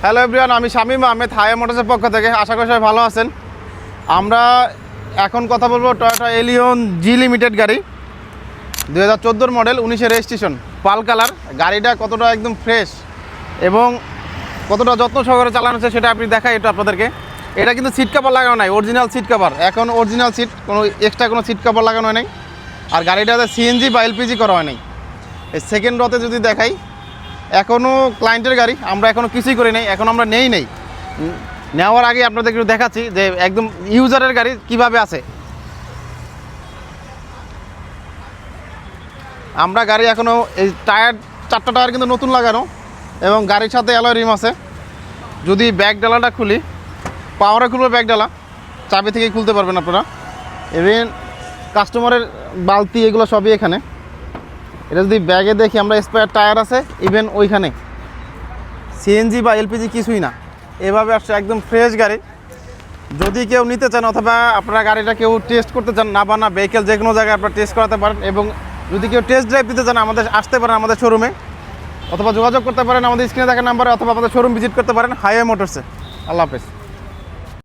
Hello everyone, আমি Shamim Ahmed, highway মোটরসের পক্ষ থেকে। আশা করি সবাই ভালো আছেন। আমরা এখন কথা বলবো টয়োটা এলিয়ন জি লিমিটেড গাড়ি, 2014 মডেল, 19-এর রেজিস্ট্রেশন, পাল কালার। গাড়িটা কতটা একদম ফ্রেশ এবং কতটা যত্ন সহকারে চালানো হচ্ছে সেটা আপনি দেখাই এটা আপনাদেরকে। এটা কিন্তু সিট কাভার লাগানো নাই, অরিজিনাল সিট কাভার, এখন অরিজিনাল সিট, কোনো এক্সট্রা কোনো সিট কাভার লাগানো হয় নাই। আর গাড়িটাতে সিএনজি বা এলপিজি করা হয় নাই। এই সেকেন্ড রতে যদি দেখাই, এখনও ক্লায়েন্টের গাড়ি, আমরা এখনও কিছুই করি নাই, এখন আমরা নেই নেওয়ার আগে আপনাদের একটু দেখাচ্ছি যে একদম ইউজারের গাড়ি কিভাবে আছে। আমরা গাড়ি এখনও এই টায়ার, 4টা টায়ার কিন্তু নতুন লাগানো এবং গাড়ির সাথে অ্যালয় রিম আছে। যদি ব্যাক ডালাটা খুলি, পাওয়ারে খুলবে ব্যাক ডালা, চাবি থেকে খুলতে পারবেন আপনারা। ইভেন কাস্টমারের বালতি এগুলো সবই এখানে। এটা যদি ব্যাগে দেখি আমরা, স্পেয়ার টায়ার আছে ইভেন ওইখানে। সিএনজি বা এলপিজি কিছুই না, এভাবে আসছে একদম ফ্রেশ গাড়ি। যদি কেউ নিতে চান অথবা আপনারা গাড়িটা কেউ টেস্ট করতে চান, না বা না ভেহিকেল যে কোনো জায়গায় আপনারা টেস্ট করাতে পারেন। এবং যদি কেউ টেস্ট ড্রাইভ দিতে চান, আমাদের আসতে পারেন আমাদের শোরুমে, অথবা যোগাযোগ করতে পারেন আমাদের স্ক্রিনে থাকা নাম্বারে, অথবা আমাদের শোরুম ভিজিট করতে পারেন হাইওয়ে মোটরসে। আল্লাহ হাফেজ।